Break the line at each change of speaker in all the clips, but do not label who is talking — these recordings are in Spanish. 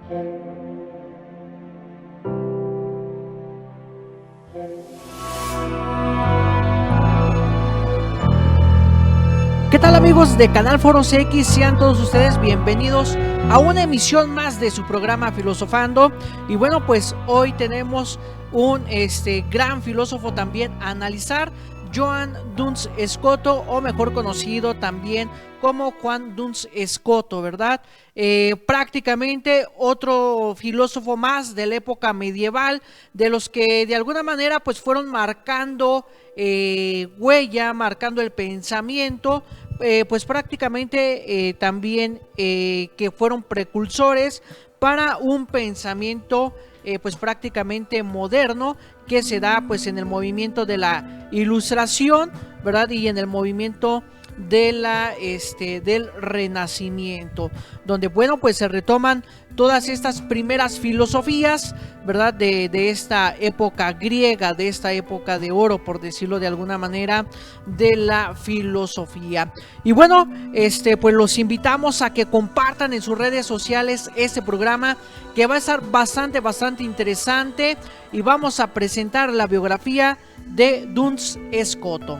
¿Qué tal, amigos de Canal Foros X? Sean todos ustedes bienvenidos a una emisión más de su programa Filosofando. Y bueno, pues hoy tenemos un gran filósofo también a analizar, Joan Duns Scoto, o mejor conocido también como Juan Duns Scoto, ¿verdad? Prácticamente otro filósofo más de la época medieval, de los que de alguna manera pues fueron marcando huella, marcando el pensamiento, pues prácticamente también que fueron precursores para un pensamiento pues prácticamente moderno, que se da pues en el movimiento de la Ilustración, ¿verdad? Y en el movimiento de del Renacimiento, donde bueno pues se retoman todas estas primeras filosofías, ¿verdad? De esta época griega, de esta época de oro, por decirlo de alguna manera, de la filosofía. Y bueno, pues los invitamos a que compartan en sus redes sociales este programa, que va a estar bastante interesante, y vamos a presentar la biografía de Duns Scoto.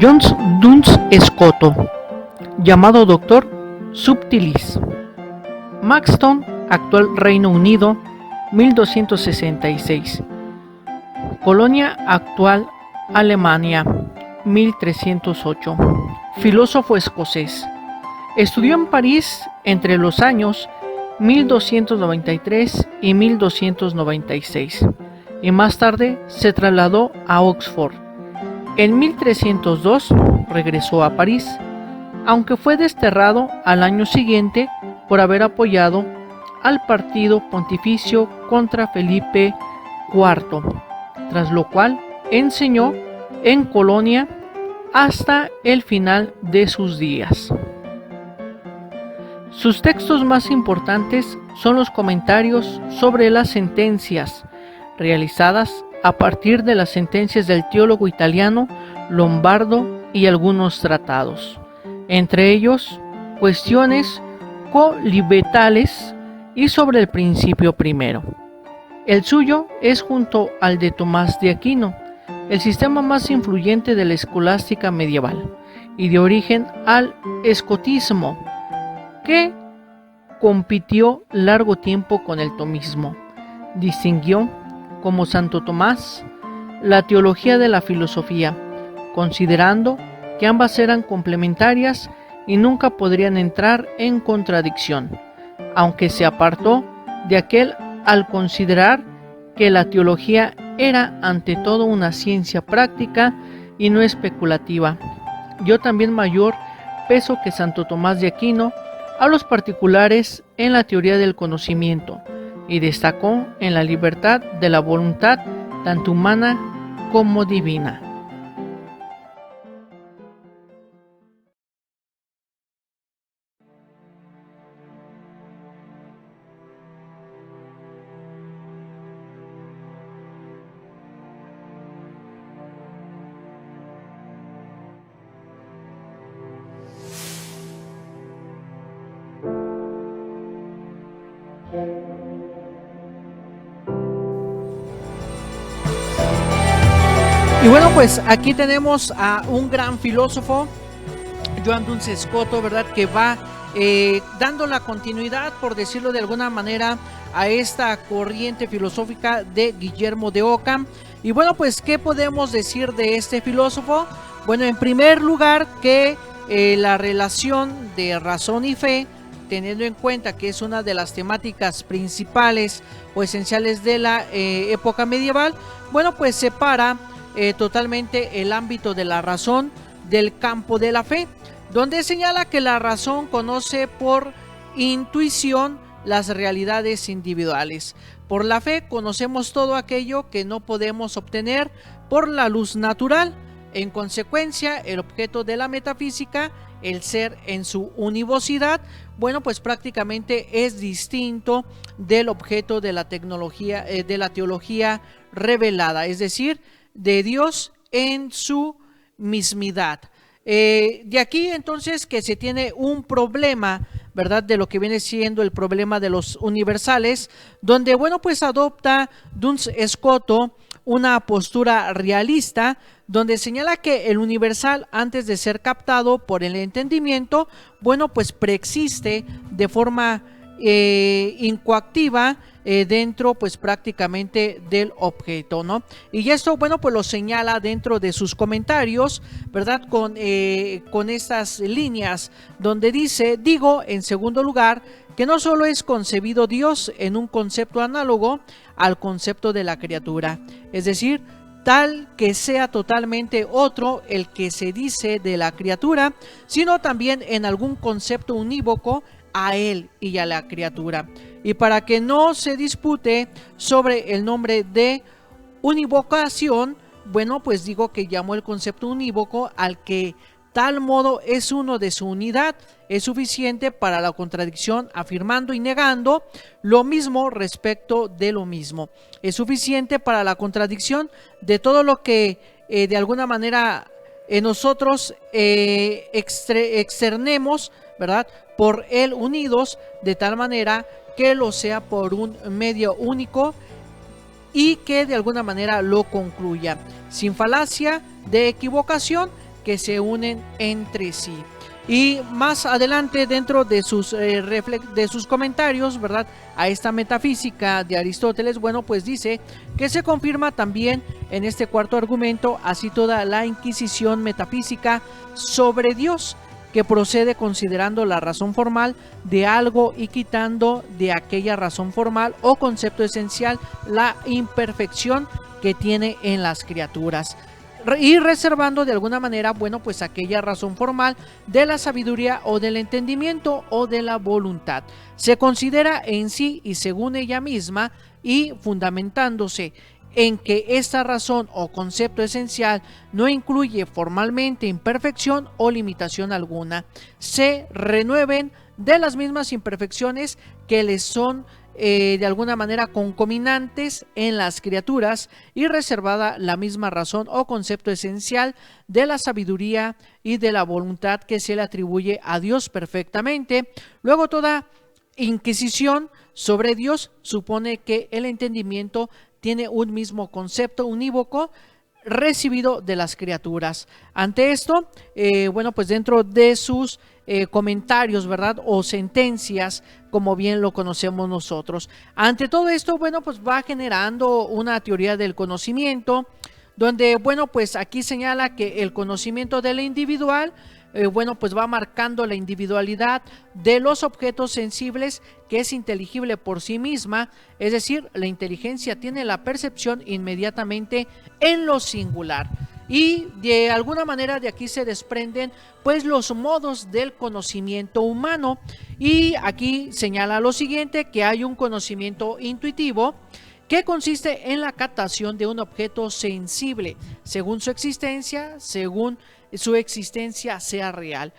Joan Duns Scoto, llamado Doctor Subtilis. Maxton, actual Reino Unido, 1266. Colonia, actual Alemania, 1308. Filósofo escocés. Estudió en París entre los años 1293 y 1296, y más tarde se trasladó a Oxford. En 1302 regresó a París, aunque fue desterrado al año siguiente por haber apoyado al partido pontificio contra Felipe IV, tras lo cual enseñó en Colonia hasta el final de sus días. Sus textos más importantes son los comentarios sobre las sentencias realizadas a partir de las sentencias del teólogo italiano Lombardo y algunos tratados, entre ellos cuestiones colibetales y sobre el principio primero. El suyo es, junto al de Tomás de Aquino, el sistema más influyente de la escolástica medieval y de origen al escotismo, que compitió largo tiempo con el tomismo. Distinguió, como Santo Tomás, la teología de la filosofía, considerando que ambas eran complementarias y nunca podrían entrar en contradicción, aunque se apartó de aquel al considerar que la teología era ante todo una ciencia práctica y no especulativa. Dio también mayor peso que Santo Tomás de Aquino a los particulares en la teoría del conocimiento, y destacó en la libertad de la voluntad, tanto humana como divina. Y bueno, pues aquí tenemos a un gran filósofo, Joan Duns Scoto, ¿verdad? Que va dando la continuidad, por decirlo de alguna manera, a esta corriente filosófica de Guillermo de Ockham. Y bueno, pues, ¿qué podemos decir de este filósofo? Bueno, en primer lugar, que la relación de razón y fe, teniendo en cuenta que es una de las temáticas principales o esenciales de la época medieval, bueno, pues separa totalmente el ámbito de la razón del campo de la fe, donde señala que la razón conoce por intuición las realidades individuales. Por la fe conocemos todo aquello que no podemos obtener por la luz natural. En consecuencia, el objeto de la metafísica, el ser en su univocidad, bueno, pues prácticamente es distinto del objeto de la tecnología, de la teología revelada, es decir, de Dios en su mismidad. De aquí entonces que se tiene un problema, ¿verdad? De lo que viene siendo el problema de los universales, donde, bueno, pues adopta Duns Scoto una postura realista, donde señala que el universal, antes de ser captado por el entendimiento, bueno, pues preexiste de forma incoactiva dentro pues prácticamente del objeto, ¿no? Y esto, bueno, pues lo señala dentro de sus comentarios, ¿verdad? Con estas líneas donde dice: digo, en segundo lugar, que no solo es concebido Dios en un concepto análogo al concepto de la criatura, es decir, tal que sea totalmente otro el que se dice de la criatura, sino también en algún concepto unívoco a él y a la criatura. Y para que no se dispute sobre el nombre de univocación, bueno, pues digo que llamo el concepto unívoco al que tal modo es uno de su unidad, es suficiente para la contradicción, afirmando y negando lo mismo respecto de lo mismo. Es suficiente para la contradicción de todo lo que de alguna manera nosotros externemos, ¿verdad? Por él unidos, de tal manera que lo sea por un medio único y que de alguna manera lo concluya, sin falacia de equivocación, que se unen entre sí. Y más adelante, dentro de sus comentarios, ¿verdad?, a esta metafísica de Aristóteles, bueno, pues dice que se confirma también en este cuarto argumento así toda la inquisición metafísica sobre Dios, que procede considerando la razón formal de algo y quitando de aquella razón formal o concepto esencial la imperfección que tiene en las criaturas, y reservando de alguna manera, bueno, pues aquella razón formal de la sabiduría o del entendimiento o de la voluntad. Se considera en sí y según ella misma, y fundamentándose en que esta razón o concepto esencial no incluye formalmente imperfección o limitación alguna, se renueven de las mismas imperfecciones que les son de alguna manera concominantes en las criaturas, y reservada la misma razón o concepto esencial de la sabiduría y de la voluntad que se le atribuye a Dios perfectamente. Luego, toda inquisición sobre Dios supone que el entendimiento tiene un mismo concepto unívoco recibido de las criaturas. Ante esto, bueno, pues dentro de sus comentarios, ¿verdad?, o sentencias, como bien lo conocemos nosotros. Ante todo esto, bueno, pues va generando una teoría del conocimiento, donde, bueno, pues aquí señala que el conocimiento de lo individual, bueno, pues va marcando la individualidad de los objetos sensibles, que es inteligible por sí misma, es decir, la inteligencia tiene la percepción inmediatamente en lo singular. Y de alguna manera de aquí se desprenden pues los modos del conocimiento humano, y aquí señala lo siguiente: que hay un conocimiento intuitivo que consiste en la captación de un objeto sensible según su existencia sea real.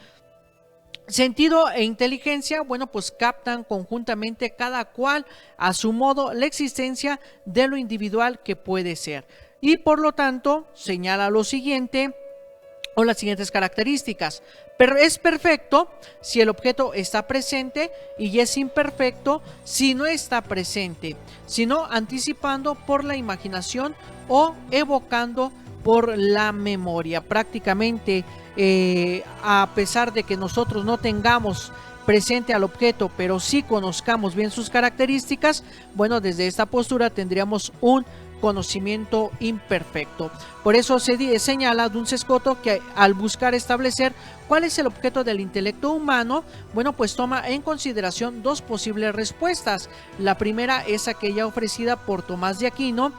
Sentido e inteligencia, bueno, pues captan conjuntamente, cada cual a su modo, la existencia de lo individual que puede ser, y por lo tanto señala lo siguiente, o las siguientes características: pero es perfecto si el objeto está presente, y es imperfecto si no está presente, sino anticipando por la imaginación o evocando por la memoria. Prácticamente, a pesar de que nosotros no tengamos presente al objeto, pero sí conozcamos bien sus características, bueno, desde esta postura tendríamos un conocimiento imperfecto. Por eso se señala Duns Scoto que al buscar establecer cuál es el objeto del intelecto humano, bueno, pues toma en consideración dos posibles respuestas. La primera es aquella ofrecida por Tomás de Aquino,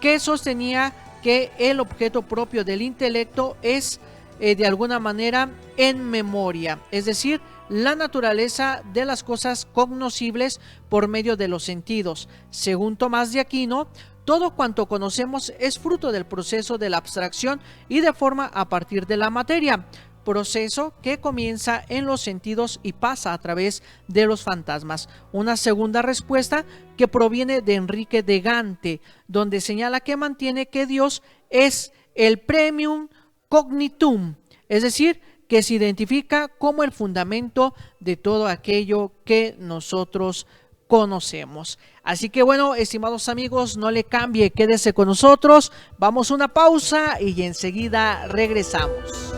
que sostenía que el objeto propio del intelecto es de alguna manera en memoria, es decir, la naturaleza de las cosas cognoscibles por medio de los sentidos. Según Tomás de Aquino, todo cuanto conocemos es fruto del proceso de la abstracción y de forma a partir de la materia, proceso que comienza en los sentidos y pasa a través de los fantasmas. Una segunda respuesta que proviene de Enrique de Gante, donde señala que mantiene que Dios es el premium cognitum, es decir, que se identifica como el fundamento de todo aquello que nosotros conocemos. Así que bueno, estimados amigos, no le cambie, quédese con nosotros, vamos a una pausa y enseguida regresamos.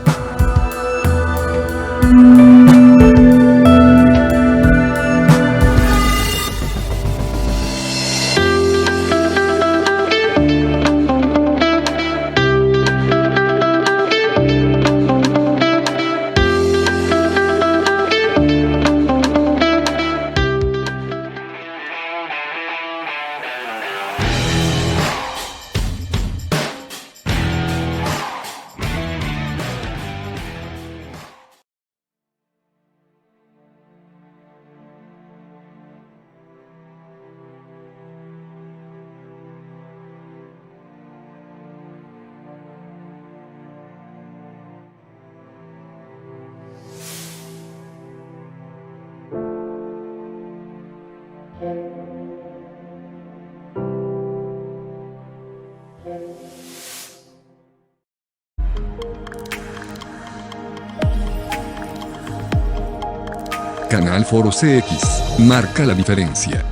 Canal Foro CX, marca la diferencia.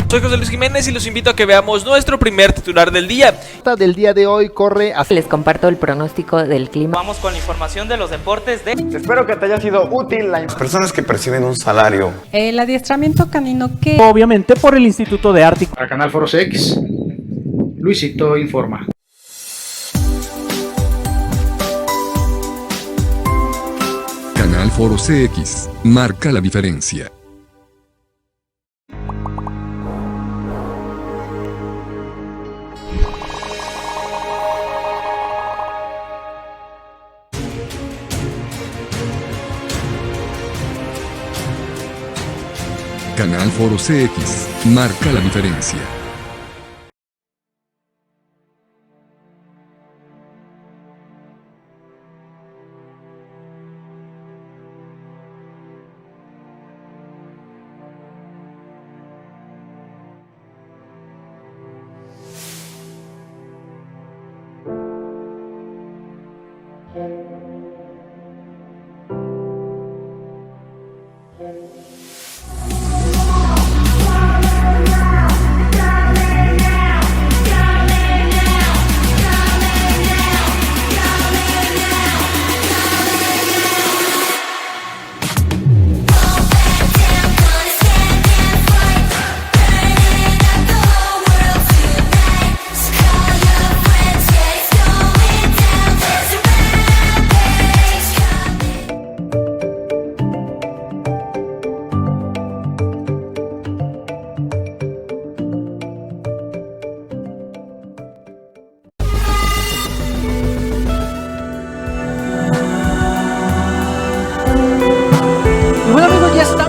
Soy José Luis Jiménez y los invito a que veamos nuestro primer titular del día.
Del día de hoy corre a...
Les comparto el pronóstico del clima.
Vamos con la información de los deportes de...
Espero que te haya sido útil las personas que perciben un salario.
El adiestramiento canino que...
Obviamente por el Instituto de Arte.
Para Canal Foro CX, Luisito informa.
Canal Foro CX, marca la diferencia. Canal Foro CX, marca la diferencia.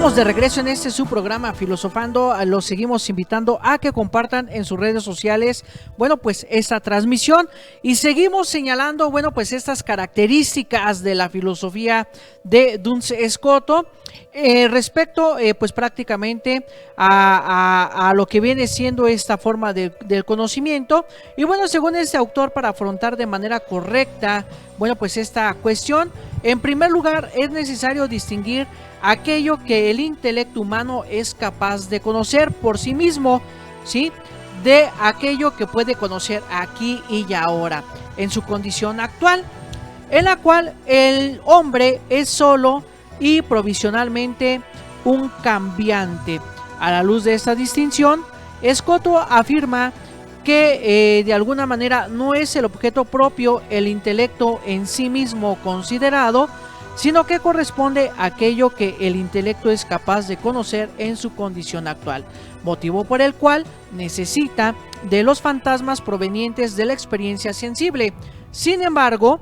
De regreso en este su programa Filosofando. Los seguimos invitando a que compartan en sus redes sociales, bueno, pues esta transmisión, y seguimos señalando, bueno, pues estas características de la filosofía de Duns Scoto respecto pues prácticamente a lo que viene siendo esta forma del conocimiento. Y bueno, según este autor, para afrontar de manera correcta, bueno, pues esta cuestión, en primer lugar es necesario distinguir aquello que el intelecto humano es capaz de conocer por sí mismo, ¿sí?, de aquello que puede conocer aquí y ahora, en su condición actual, en la cual el hombre es solo y provisionalmente un cambiante. A la luz de esta distinción, Scoto afirma que de alguna manera no es el objeto propio el intelecto en sí mismo considerado, sino que corresponde a aquello que el intelecto es capaz de conocer en su condición actual, motivo por el cual necesita de los fantasmas provenientes de la experiencia sensible. Sin embargo,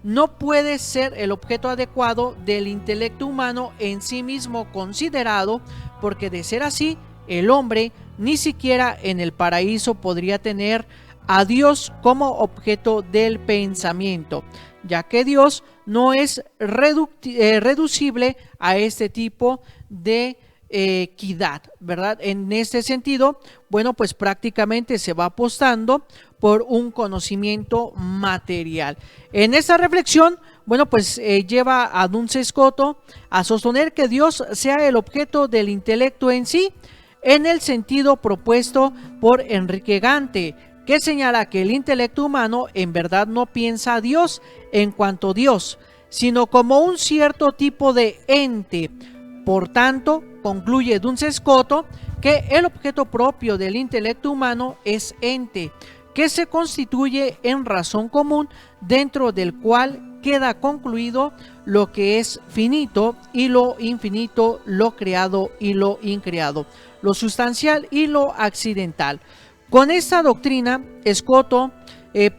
no puede ser el objeto adecuado del intelecto humano en sí mismo considerado, porque de ser así, el hombre ni siquiera en el paraíso podría tener a Dios como objeto del pensamiento, ya que Dios no es reducible a este tipo de equidad, ¿verdad? En este sentido, bueno, pues prácticamente se va apostando por un conocimiento material. En esta reflexión, bueno, pues lleva a Duns Scoto a sostener que Dios sea el objeto del intelecto en sí, en el sentido propuesto por Enrique Gante, que señala que el intelecto humano en verdad no piensa a Dios en cuanto a Dios, sino como un cierto tipo de ente. Por tanto, concluye Duns Scoto que el objeto propio del intelecto humano es ente, que se constituye en razón común, dentro del cual queda concluido lo que es finito y lo infinito, lo creado y lo increado, lo sustancial y lo accidental. Con esta doctrina, Scoto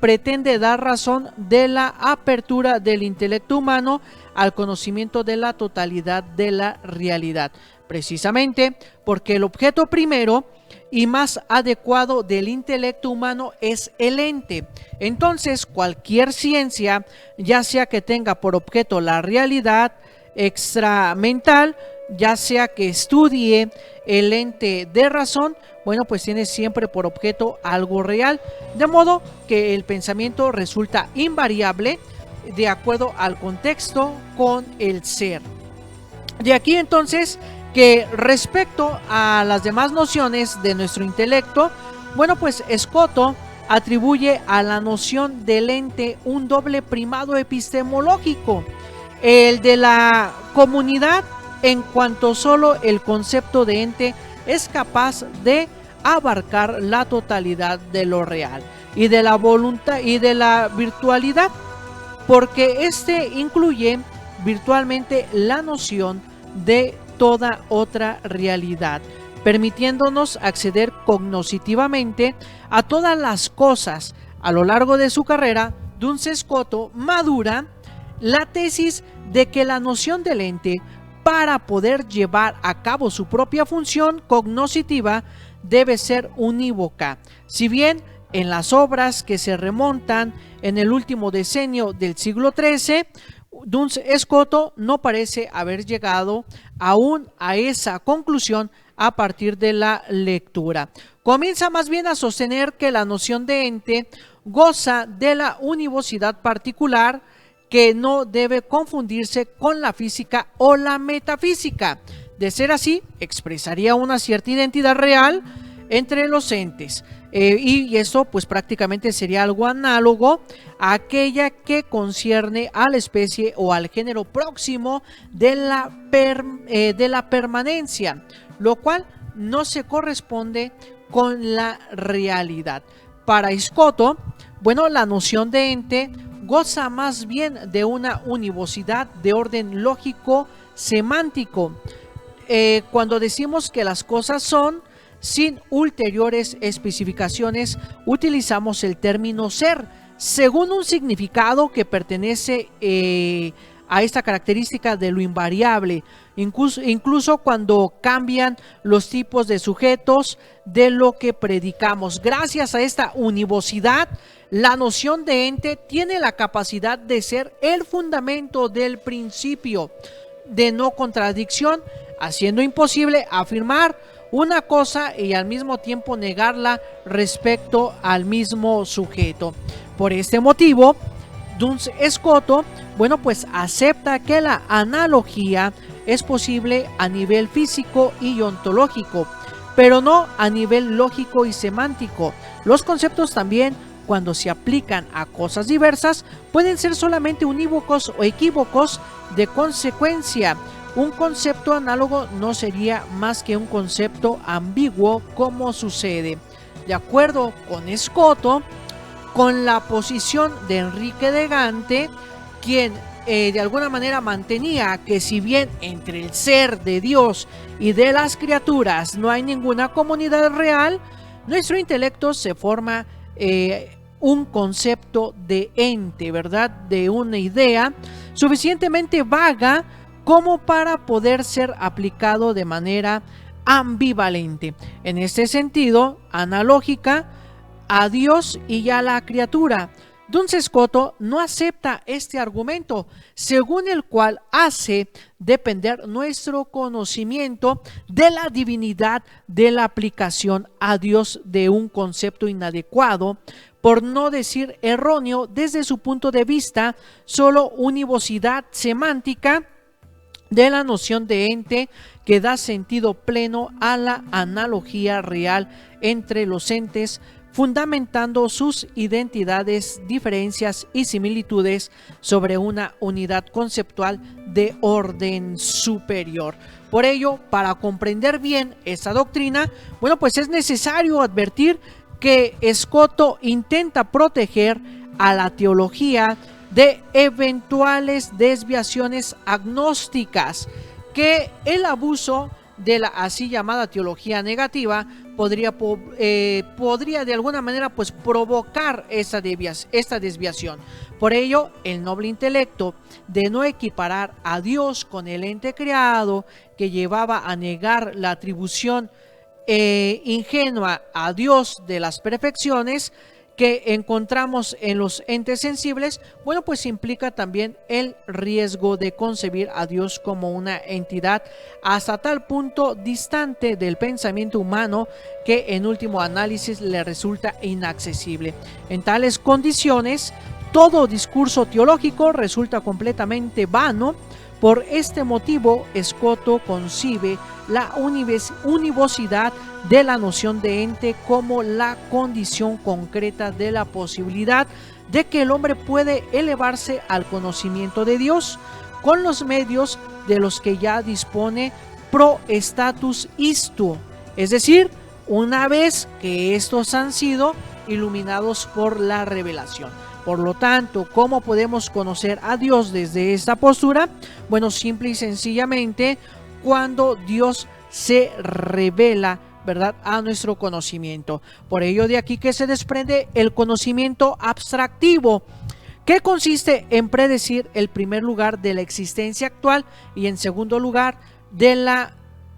pretende dar razón de la apertura del intelecto humano al conocimiento de la totalidad de la realidad, precisamente porque el objeto primero y más adecuado del intelecto humano es el ente. Entonces, cualquier ciencia, ya sea que tenga por objeto la realidad extramental, ya sea que estudie el ente de razón, bueno, pues tiene siempre por objeto algo real, de modo que el pensamiento resulta invariable de acuerdo al contexto con el ser. De aquí entonces que respecto a las demás nociones de nuestro intelecto, bueno, pues Scoto atribuye a la noción del ente un doble primado epistemológico, el de la comunidad, en cuanto solo el concepto de ente es capaz de abarcar la totalidad de lo real, y de la voluntad y de la virtualidad, porque este incluye virtualmente la noción de toda otra realidad, permitiéndonos acceder cognoscitivamente a todas las cosas. A lo largo de su carrera, Duns Scoto madura la tesis de que la noción del ente, para poder llevar a cabo su propia función cognoscitiva, debe ser unívoca. Si bien en las obras que se remontan en el último decenio del siglo XIII, Duns Scoto no parece haber llegado aún a esa conclusión a partir de la lectura. Comienza más bien a sostener que la noción de ente goza de la univocidad particular, que no debe confundirse con la física o la metafísica. De ser así, expresaría una cierta identidad real entre los entes, y esto pues prácticamente sería algo análogo a aquella que concierne a la especie o al género próximo de la permanencia, lo cual no se corresponde con la realidad. Para Scoto, bueno, la noción de ente goza más bien de una univocidad de orden lógico semántico. Cuando decimos que las cosas son, sin ulteriores especificaciones, utilizamos el término ser, según un significado que pertenece a esta característica de lo invariable, incluso cuando cambian los tipos de sujetos de lo que predicamos. Gracias a esta univocidad, la noción de ente tiene la capacidad de ser el fundamento del principio de no contradicción, haciendo imposible afirmar una cosa y al mismo tiempo negarla respecto al mismo sujeto. Por este motivo, Duns Scoto, bueno, pues acepta que la analogía es posible a nivel físico y ontológico, pero no a nivel lógico y semántico. Los conceptos también, cuando se aplican a cosas diversas, pueden ser solamente unívocos o equívocos. De consecuencia, un concepto análogo no sería más que un concepto ambiguo, como sucede, de acuerdo con Scoto, con la posición de Enrique de Gante, quien de alguna manera mantenía que si bien entre el ser de Dios y de las criaturas no hay ninguna comunidad real, nuestro intelecto se forma un concepto de ente, ¿verdad? De una idea suficientemente vaga como para poder ser aplicado de manera ambivalente. En este sentido, analógica a Dios y a la criatura. Duns Scotus no acepta este argumento, según el cual hace depender nuestro conocimiento de la divinidad de la aplicación a Dios de un concepto inadecuado, por no decir erróneo desde su punto de vista, solo univocidad semántica de la noción de ente que da sentido pleno a la analogía real entre los entes, fundamentando sus identidades, diferencias y similitudes sobre una unidad conceptual de orden superior. Por ello, para comprender bien esta doctrina, bueno, pues es necesario advertir que Scotus intenta proteger a la teología de eventuales desviaciones agnósticas, que el abuso de la así llamada teología negativa podría de alguna manera pues provocar esta desviación. Por ello, el noble intelecto de no equiparar a Dios con el ente creado, que llevaba a negar la atribución ingenua a Dios de las perfecciones que encontramos en los entes sensibles, bueno, pues implica también el riesgo de concebir a Dios como una entidad hasta tal punto distante del pensamiento humano que en último análisis le resulta inaccesible. En tales condiciones, todo discurso teológico resulta completamente vano. Por este motivo, Scotus concibe la univocidad de la noción de ente como la condición concreta de la posibilidad de que el hombre puede elevarse al conocimiento de Dios con los medios de los que ya dispone pro status isto, es decir, una vez que estos han sido iluminados por la revelación. Por lo tanto, ¿cómo podemos conocer a Dios desde esta postura? Bueno, simple y sencillamente cuando Dios se revela, ¿verdad?, a nuestro conocimiento. Por ello, de aquí que se desprende el conocimiento abstractivo, que consiste en predecir el primer lugar de la existencia actual y en segundo lugar de la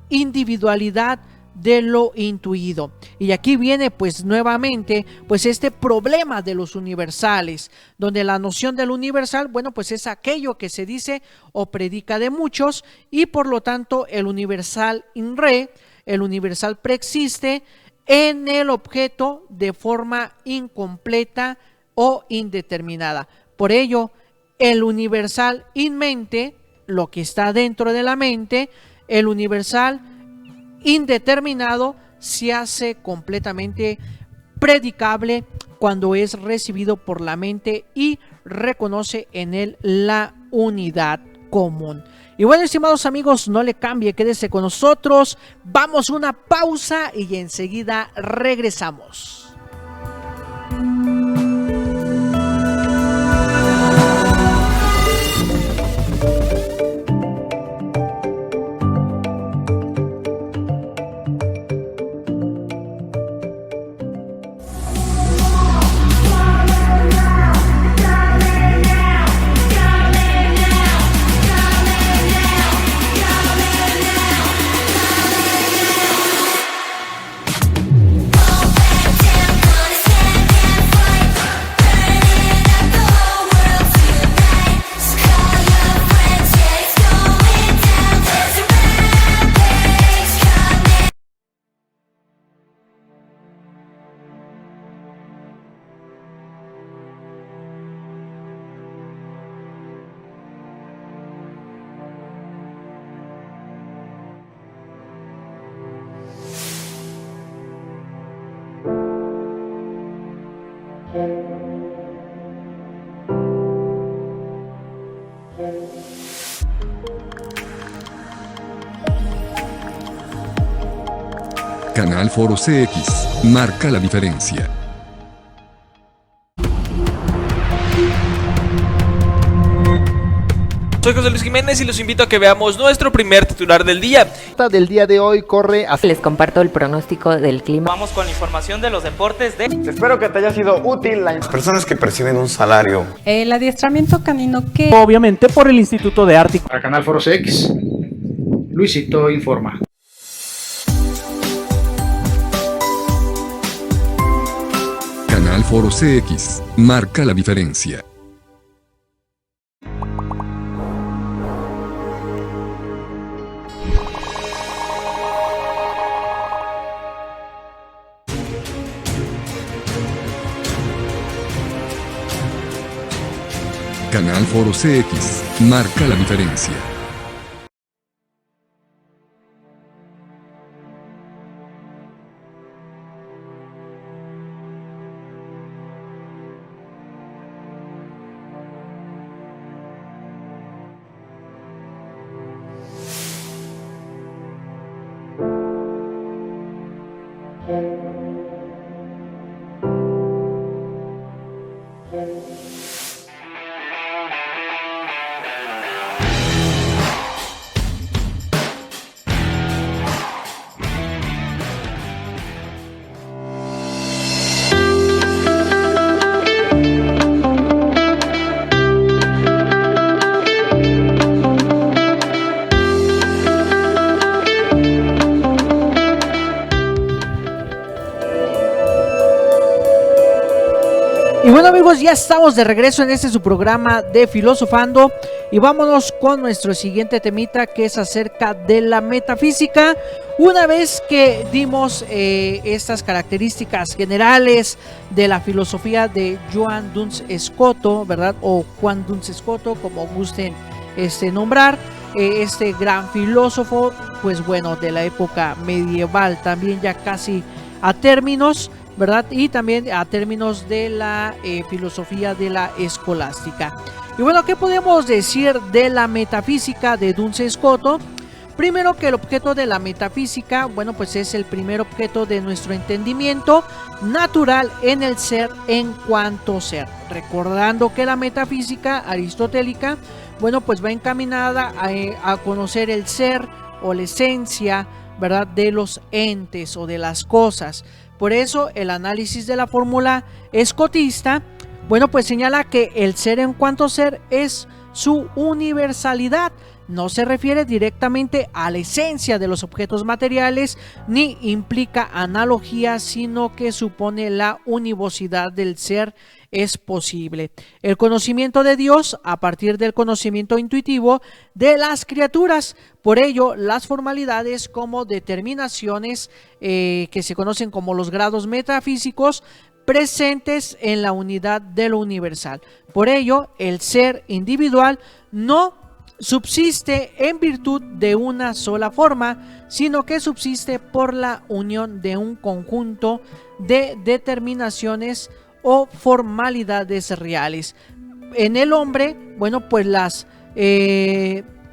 individualidad de lo intuido. Y aquí viene pues nuevamente pues este problema de los universales, donde la noción del universal, bueno, pues es aquello que se dice o predica de muchos, y por lo tanto el universal in re, el universal preexiste en el objeto de forma incompleta o indeterminada. Por ello, el universal in mente, lo que está dentro de la mente, el universal indeterminado se hace completamente predicable cuando es recibido por la mente y reconoce en él la unidad común. Y bueno, estimados amigos, no le cambie, quédese con nosotros, vamos a una pausa y enseguida regresamos.
Canal Foro CX, marca la diferencia.
Soy José Luis Jiménez y los invito a que veamos nuestro primer titular del día.
Del día de hoy corre hacia...
Les comparto el pronóstico del clima.
Vamos con la información de los deportes de...
Espero que te haya sido útil las personas que perciben un salario.
el adiestramiento canino que
Obviamente por el Instituto de Arte.
Para Canal Foro CX, Luisito informa.
Canal Foro CX, marca la diferencia. Canal Foro CX, marca la diferencia.
Y bueno amigos, ya estamos de regreso en este su programa de Filosofando y vámonos con nuestro siguiente temita, que es acerca de la metafísica. Una vez que dimos estas características generales de la filosofía de Joan Duns Scoto, ¿verdad? O Juan Duns Scoto, como gusten nombrar, este gran filósofo, pues bueno, de la época medieval, también ya casi a términos, ¿verdad? Y también a términos de la filosofía de la escolástica. Y bueno, ¿qué podemos decir de la metafísica de Duns Scoto? Primero, que el objeto de la metafísica, bueno, pues es el primer objeto de nuestro entendimiento natural en el ser en cuanto ser. Recordando que la metafísica aristotélica, bueno, pues va encaminada a conocer el ser o la esencia, ¿verdad?, de los entes o de las cosas. Por eso el análisis de la fórmula escotista, bueno, pues señala que el ser en cuanto ser es su universalidad. No se refiere directamente a la esencia de los objetos materiales ni implica analogía, sino que supone la univocidad del ser es posible. El conocimiento de Dios a partir del conocimiento intuitivo de las criaturas. Por ello, las formalidades como determinaciones que se conocen como los grados metafísicos presentes en la unidad de lo universal. Por ello, el ser individual no subsiste en virtud de una sola forma, sino que subsiste por la unión de un conjunto de determinaciones o formalidades reales. En el hombre, bueno, pues las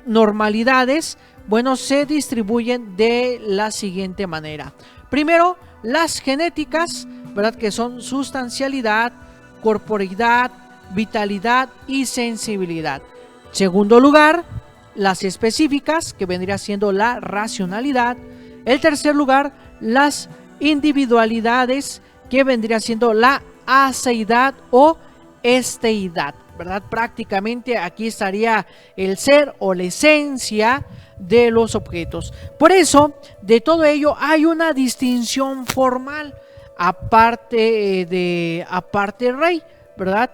normalidades, bueno, se distribuyen de la siguiente manera. Primero, las genéticas, ¿verdad?, que son sustancialidad, corporeidad, vitalidad y sensibilidad. Segundo lugar, las específicas, que vendría siendo la racionalidad. El tercer lugar, las individualidades, que vendría siendo la aceidad o esteidad, ¿verdad? Prácticamente aquí estaría el ser o la esencia de los objetos. Por eso, de todo ello hay una distinción formal, aparte rey, ¿verdad?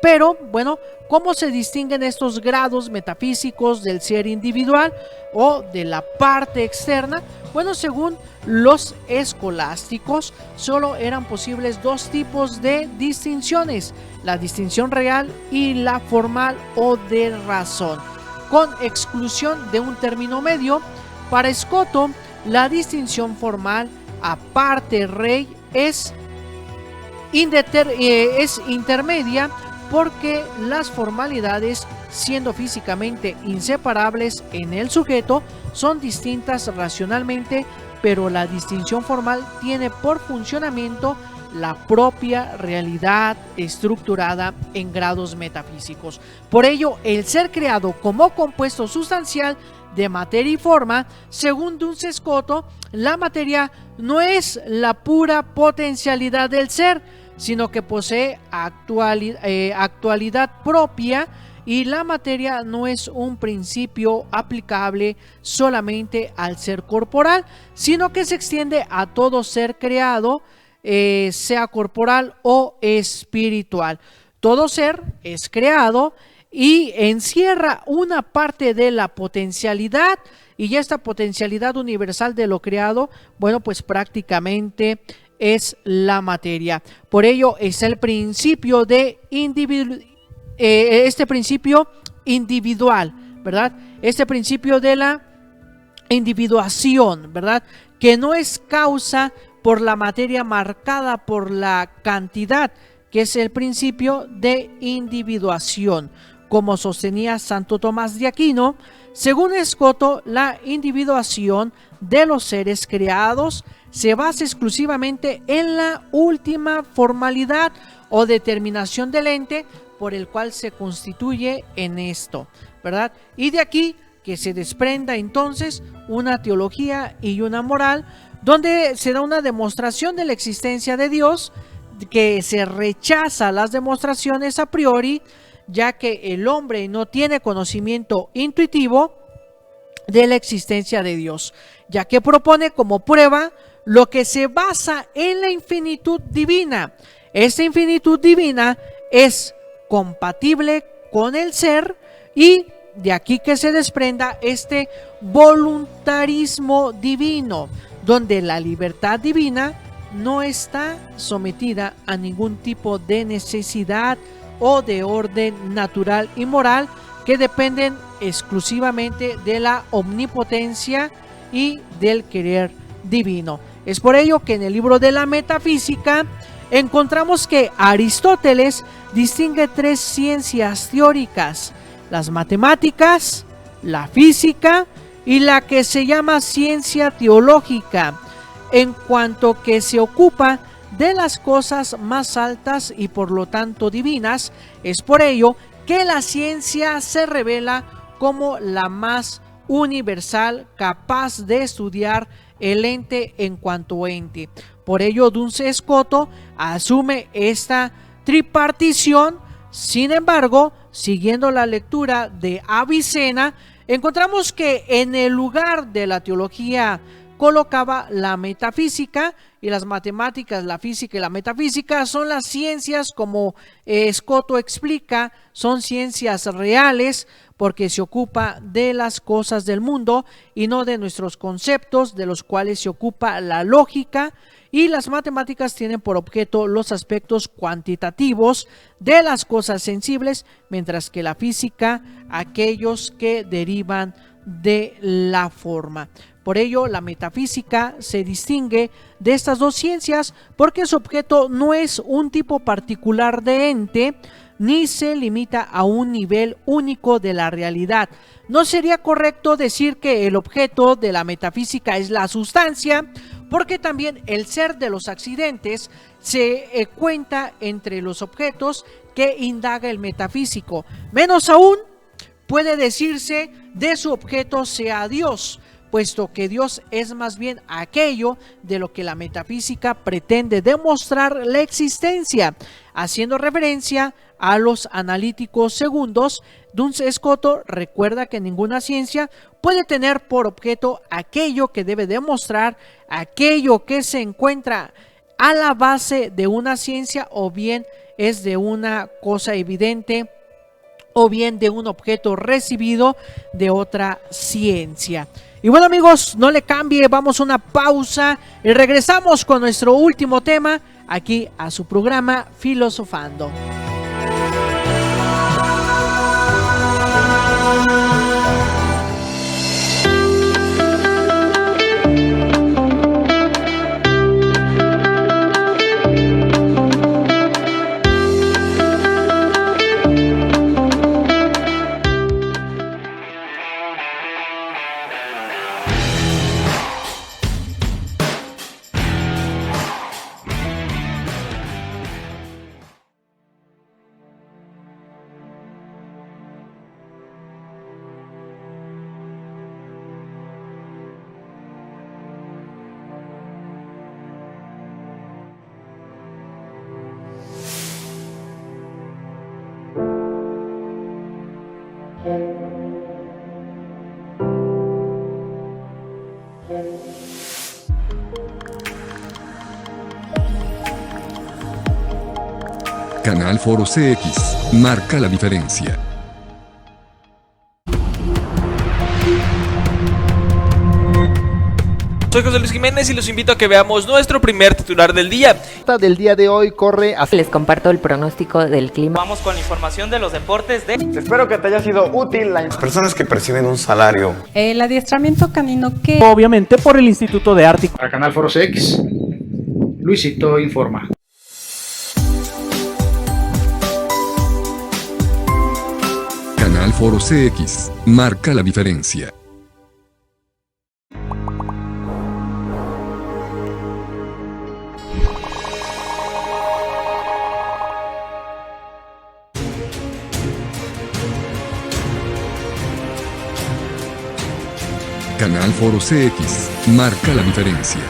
Pero bueno, ¿cómo se distinguen estos grados metafísicos del ser individual o de la parte externa? Bueno, según los escolásticos, solo eran posibles dos tipos de distinciones: la distinción real y la formal o de razón, con exclusión de un término medio. Para Scoto, la distinción formal, aparte rey, es intermedia, porque las formalidades, siendo físicamente inseparables en el sujeto, son distintas racionalmente, pero la distinción formal tiene por funcionamiento la propia realidad estructurada en grados metafísicos. Por ello, el ser creado como compuesto sustancial de materia y forma, según Duns Scoto, la materia no es la pura potencialidad del ser, sino que posee actualidad propia, y la materia no es un principio aplicable solamente al ser corporal, sino que se extiende a todo ser creado, sea corporal o espiritual. Todo ser es creado y encierra una parte de la potencialidad, y ya esta potencialidad universal de lo creado, bueno, pues prácticamente es la materia. Por ello es el principio de este principio individual, ¿verdad? Este principio de la individuación, ¿verdad? Que no es causa por la materia marcada por la cantidad, que es el principio de individuación. Como sostenía Santo Tomás de Aquino, según Scoto, la individuación de los seres creados se basa exclusivamente en la última formalidad o determinación del ente por el cual se constituye en esto, ¿verdad? Y de aquí que se desprenda entonces una teología y una moral, donde se da una demostración de la existencia de Dios, que se rechaza las demostraciones a priori, ya que el hombre no tiene conocimiento intuitivo de la existencia de Dios, ya que propone como prueba lo que se basa en la infinitud divina. Esta infinitud divina es compatible con el ser, y de aquí que se desprenda este voluntarismo divino, donde la libertad divina no está sometida a ningún tipo de necesidad o de orden natural y moral que dependen exclusivamente de la omnipotencia y del querer divino. Es por ello que en el libro de la Metafísica encontramos que Aristóteles distingue tres ciencias teóricas: las matemáticas, la física y la que se llama ciencia teológica, en cuanto que se ocupa de las cosas más altas y por lo tanto divinas. Es por ello que la ciencia se revela como la más universal, capaz de estudiar el ente en cuanto ente. Por ello Duns Scoto asume esta tripartición. Sin embargo, siguiendo la lectura de Avicena, encontramos que en el lugar de la teología colocaba la metafísica, y las matemáticas, la física y la metafísica son las ciencias, como Scoto explica, son ciencias reales porque se ocupa de las cosas del mundo y no de nuestros conceptos, de los cuales se ocupa la lógica, y las matemáticas tienen por objeto los aspectos cuantitativos de las cosas sensibles, mientras que la física aquellos que derivan de la forma. Por ello, la metafísica se distingue de estas dos ciencias porque su objeto no es un tipo particular de ente, ni se limita a un nivel único de la realidad. No sería correcto decir que el objeto de la metafísica es la sustancia, porque también el ser de los accidentes se cuenta entre los objetos que indaga el metafísico. Menos aún puede decirse de su objeto sea Dios, puesto que Dios es más bien aquello de lo que la metafísica pretende demostrar la existencia, haciendo referencia a los analíticos segundos. Duns Scoto recuerda que ninguna ciencia puede tener por objeto aquello que debe demostrar, aquello que se encuentra a la base de una ciencia, o bien es de una cosa evidente, o bien de un objeto recibido de otra ciencia. Y bueno, amigos, no le cambie, vamos a una pausa y regresamos con nuestro último tema aquí a su programa Filosofando.
Canal Foro CX, marca la diferencia.
Soy José Luis Jiménez y los invito a que veamos nuestro primer titular del día.
Del día de hoy corre hacia...
Les comparto el pronóstico del clima.
Vamos con la información de los deportes de...
Espero que te haya sido útil las personas que perciben un salario.
El adiestramiento canino que
Obviamente por el Instituto de Arte.
Para Canal Foro CX, Luisito informa.
Canal Foro CX, marca la diferencia. Canal Foro CX, marca la diferencia.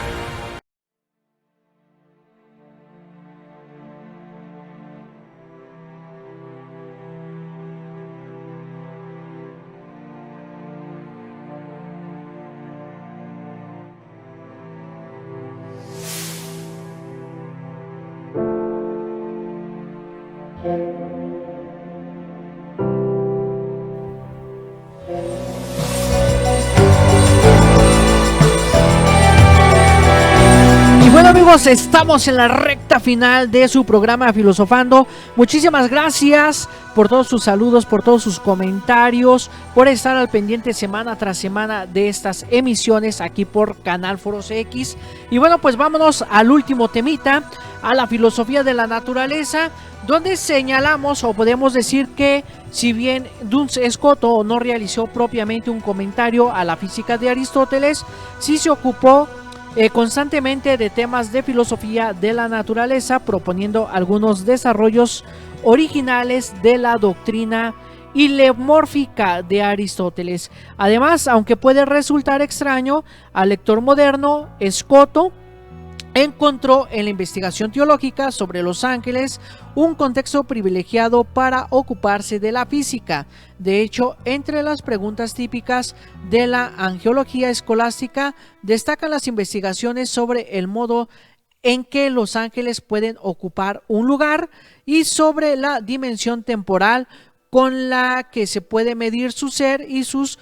Y bueno amigos, estamos en la recta final de su programa Filosofando. Muchísimas gracias por todos sus saludos, por todos sus comentarios, por estar al pendiente semana tras semana de estas emisiones aquí por Canal Foro CX. Y bueno, pues vámonos al último temita, a la filosofía de la naturaleza, donde señalamos o podemos decir que si bien Duns Scoto no realizó propiamente un comentario a la física de Aristóteles, sí se ocupó constantemente de temas de filosofía de la naturaleza, proponiendo algunos desarrollos originales de la doctrina hilemórfica de Aristóteles. Además, aunque puede resultar extraño al lector moderno, Scoto encontró en la investigación teológica sobre los ángeles un contexto privilegiado para ocuparse de la física. De hecho, entre las preguntas típicas de la angelología escolástica destacan las investigaciones sobre el modo en que los ángeles pueden ocupar un lugar y sobre la dimensión temporal con la que se puede medir su ser y sus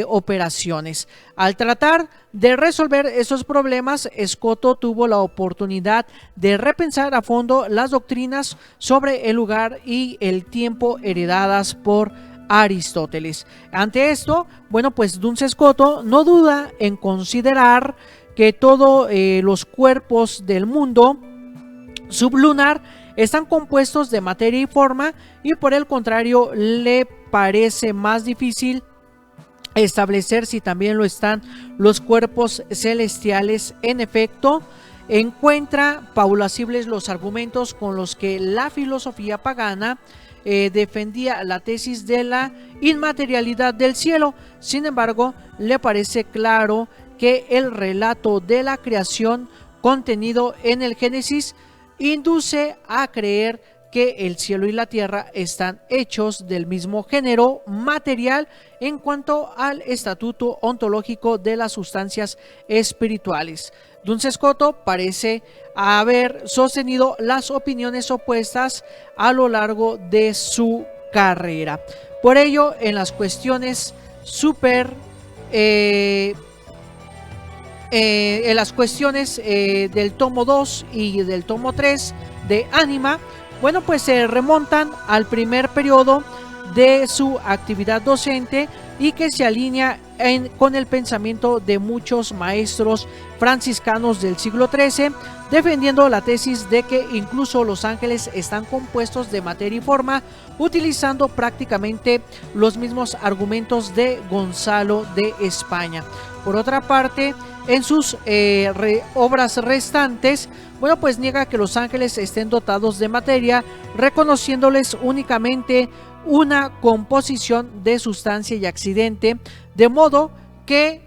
operaciones. Al tratar de resolver esos problemas, Scoto tuvo la oportunidad de repensar a fondo las doctrinas sobre el lugar y el tiempo heredadas por Aristóteles. Ante esto, bueno, pues Duns Scoto no duda en considerar que todos los cuerpos del mundo sublunar están compuestos de materia y forma, y por el contrario le parece más difícil establecer si también lo están los cuerpos celestiales. En efecto, encuentra plausibles los argumentos con los que la filosofía pagana defendía la tesis de la inmaterialidad del cielo. Sin embargo, le parece claro que el relato de la creación contenido en el Génesis induce a creer que el cielo y la tierra están hechos del mismo género material en cuanto al estatuto ontológico de las sustancias espirituales. Duns Scoto parece haber sostenido las opiniones opuestas a lo largo de su carrera. Por ello, en las cuestiones del tomo 2 y del tomo 3 de Ánima, bueno, pues se remontan al primer periodo de su actividad docente y que se alinea con el pensamiento de muchos maestros franciscanos del siglo XIII, defendiendo la tesis de que incluso los ángeles están compuestos de materia y forma, utilizando prácticamente los mismos argumentos de Gonzalo de España. Por otra parte, en sus obras restantes, bueno, pues niega que los ángeles estén dotados de materia, reconociéndoles únicamente una composición de sustancia y accidente, de modo que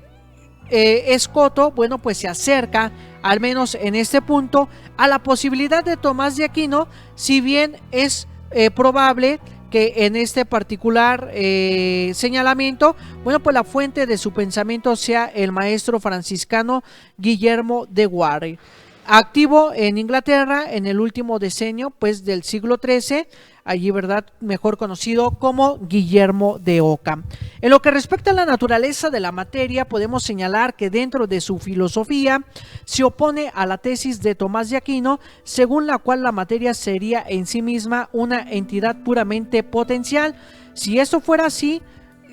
Scoto, bueno, pues se acerca, al menos en este punto, a la posibilidad de Tomás de Aquino, si bien es probable que en este particular señalamiento, bueno, pues la fuente de su pensamiento sea el maestro franciscano Guillermo de Guary. activo en Inglaterra en el último decenio pues del siglo XIII, allí, ¿verdad?, mejor conocido como Guillermo de Ockham. En lo que respecta a la naturaleza de la materia, podemos señalar que dentro de su filosofía se opone a la tesis de Tomás de Aquino, según la cual la materia sería en sí misma una entidad puramente potencial. Si esto fuera así,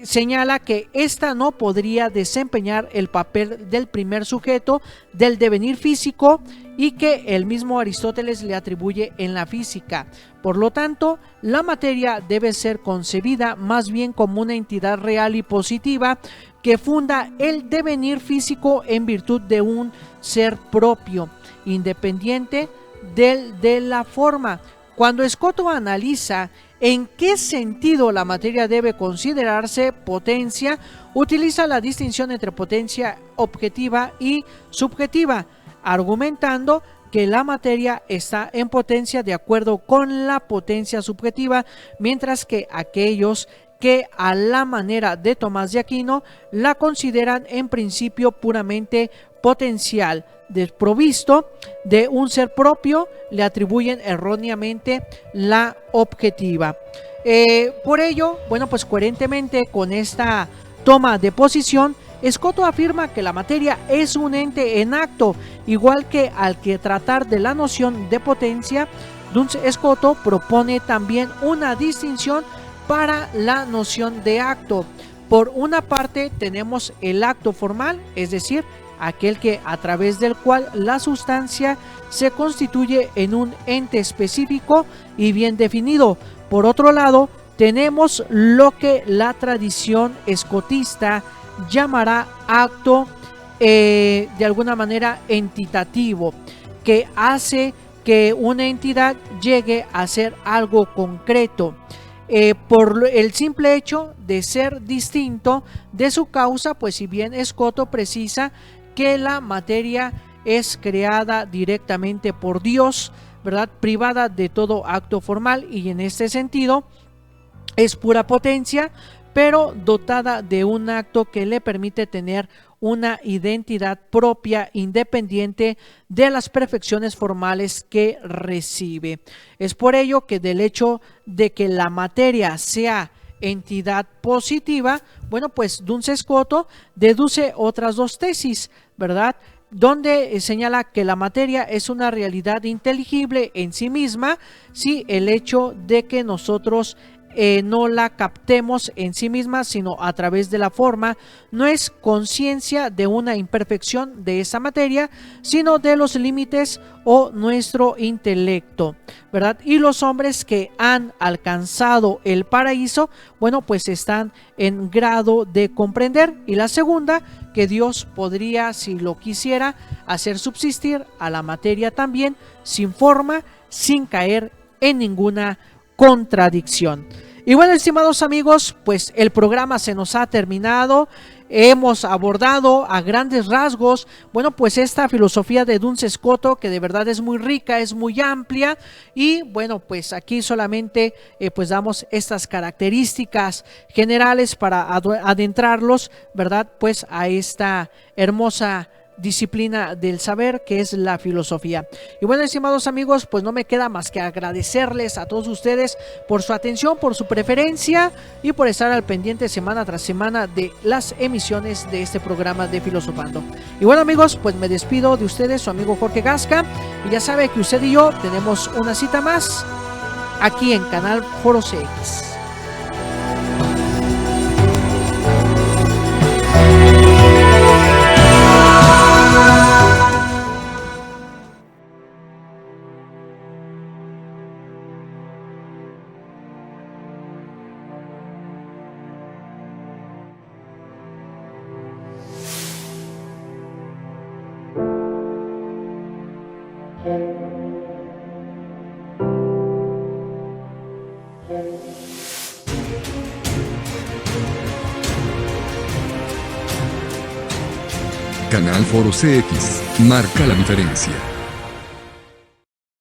señala que ésta no podría desempeñar el papel del primer sujeto del devenir físico y que el mismo Aristóteles le atribuye en la física. Por lo tanto, la materia debe ser concebida más bien como una entidad real y positiva que funda el devenir físico en virtud de un ser propio, independiente de la forma. Cuando Escoto analiza en qué sentido la materia debe considerarse potencia, utiliza la distinción entre potencia objetiva y subjetiva, argumentando que la materia está en potencia de acuerdo con la potencia subjetiva, mientras que aquellos que a la manera de Tomás de Aquino la consideran en principio puramente potencial, desprovisto de un ser propio, le atribuyen erróneamente la objetiva. Por ello, bueno, pues coherentemente con esta toma de posición, Escoto afirma que la materia es un ente en acto, igual que al que tratar de la noción de potencia, Duns Scoto propone también una distinción para la noción de acto. Por una parte tenemos el acto formal, es decir, aquel que a través del cual la sustancia se constituye en un ente específico y bien definido. Por otro lado, tenemos lo que la tradición escotista llamará acto de alguna manera entitativo, que hace que una entidad llegue a ser algo concreto. Por el simple hecho de ser distinto de su causa, pues si bien Escoto precisa que la materia es creada directamente por Dios, ¿verdad?, privada de todo acto formal, y en este sentido es pura potencia, pero dotada de un acto que le permite tener una identidad propia independiente de las perfecciones formales que recibe. Es por ello que del hecho de que la materia sea entidad positiva, bueno, pues Duns Scoto deduce otras dos tesis, ¿verdad?, donde señala que la materia es una realidad inteligible en sí misma, si el hecho de que nosotros no la captemos en sí misma, sino a través de la forma, no es conciencia de una imperfección de esa materia, sino de los límites o nuestro intelecto, ¿verdad? Y los hombres que han alcanzado el paraíso, bueno, pues están en grado de comprender. Y la segunda, que Dios podría, si lo quisiera, hacer subsistir a la materia también, sin forma, sin caer en ninguna contradicción. Y bueno, estimados amigos, pues el programa se nos ha terminado. Hemos abordado a grandes rasgos, bueno, pues esta filosofía de Duns Scoto, que de verdad es muy rica, es muy amplia, y bueno, pues aquí solamente pues damos estas características generales para adentrarlos, ¿verdad?, pues a esta hermosa disciplina del saber que es la filosofía. Y bueno, estimados amigos, pues no me queda más que agradecerles a todos ustedes por su atención, por su preferencia y por estar al pendiente semana tras semana de las emisiones de este programa de Filosofando. Y bueno, amigos, pues me despido de ustedes, su amigo Jorge Gasca, y ya sabe que usted y yo tenemos una cita más aquí en Canal Foro CX.
Canal Foro CX, marca la diferencia.